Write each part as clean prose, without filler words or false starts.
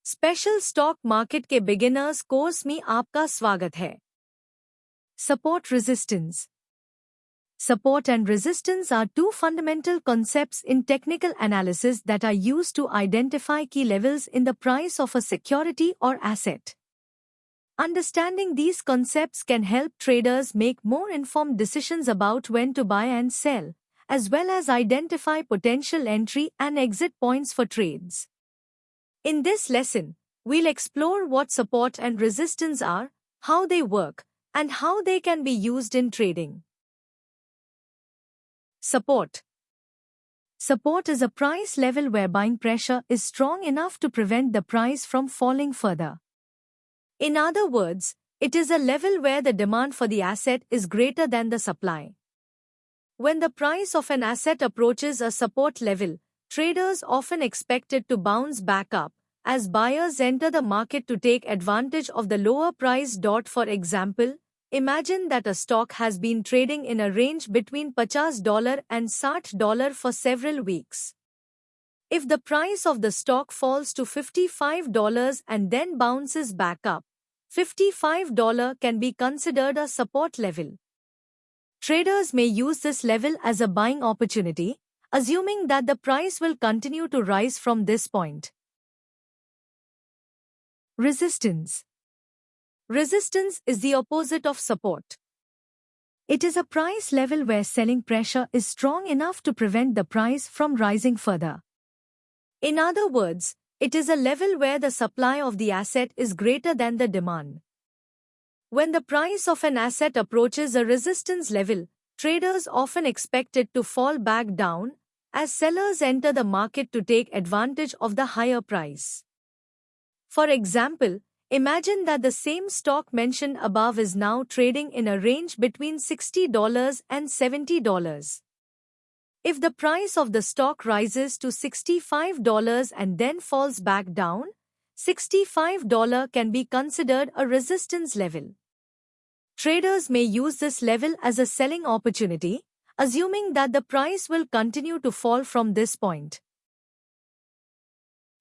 Special stock market के beginners course में आपका स्वागत है। Support resistance. Support and resistance are two fundamental concepts in technical analysis that are used to identify key levels in the price of a security or asset. Understanding these concepts can help traders make more informed decisions about when to buy and sell, as well as identify potential entry and exit points for trades. In this lesson, we'll explore what support and resistance are, how they work, and how they can be used in trading. Support. Support is a price level where buying pressure is strong enough to prevent the price from falling further. In other words, it is a level where the demand for the asset is greater than the supply. When the price of an asset approaches a support level, traders often expect it to bounce back up, as buyers enter the market to take advantage of the lower price. For example, imagine that a stock has been trading in a range between $50 and $60 for several weeks. If the price of the stock falls to $55 and then bounces back up, $55 can be considered a support level. Traders may use this level as a buying opportunity, assuming that the price will continue to rise from this point. Resistance. Resistance is the opposite of support. It is a price level where selling pressure is strong enough to prevent the price from rising further. In other words, it is a level where the supply of the asset is greater than the demand. When the price of an asset approaches a resistance level, traders often expect it to fall back down, as sellers enter the market to take advantage of the higher price. For example, imagine that the same stock mentioned above is now trading in a range between $60 and $70. If the price of the stock rises to $65 and then falls back down, $65 can be considered a resistance level. Traders may use this level as a selling opportunity, assuming that the price will continue to fall from this point.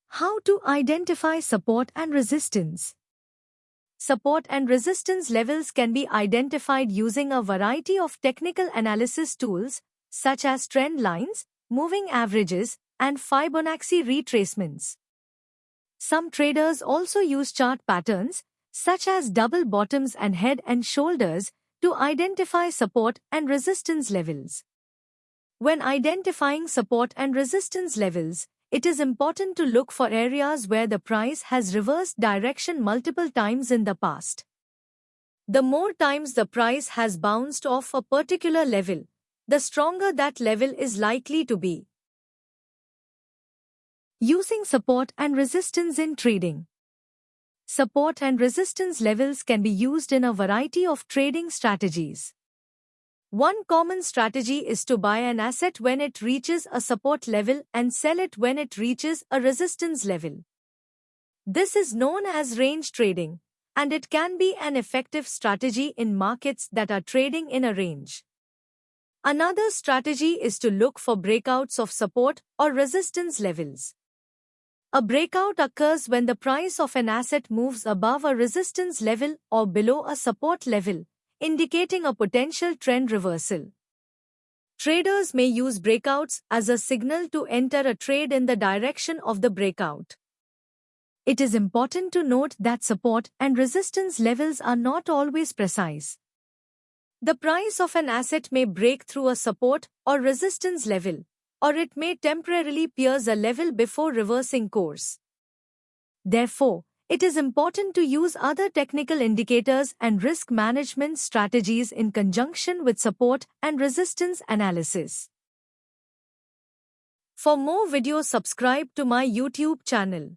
How to identify support and resistance? Support and resistance levels can be identified using a variety of technical analysis tools, such as trend lines, moving averages, and Fibonacci retracements. Some traders also use chart patterns, such as double bottoms and head and shoulders, to identify support and resistance levels. When identifying support and resistance levels, it is important to look for areas where the price has reversed direction multiple times in the past. The more times the price has bounced off a particular level, the stronger that level is likely to be. Using support and resistance in trading. Support and resistance levels can be used in a variety of trading strategies. One common strategy is to buy an asset when it reaches a support level and sell it when it reaches a resistance level. This is known as range trading, and it can be an effective strategy in markets that are trading in a range. Another strategy is to look for breakouts of support or resistance levels. A breakout occurs when the price of an asset moves above a resistance level or below a support level, indicating a potential trend reversal. Traders may use breakouts as a signal to enter a trade in the direction of the breakout. It is important to note that support and resistance levels are not always precise. The price of an asset may break through a support or resistance level, or it may temporarily pierce a level before reversing course. Therefore, it is important to use other technical indicators and risk management strategies in conjunction with support and resistance analysis. For more videos, subscribe to my YouTube channel.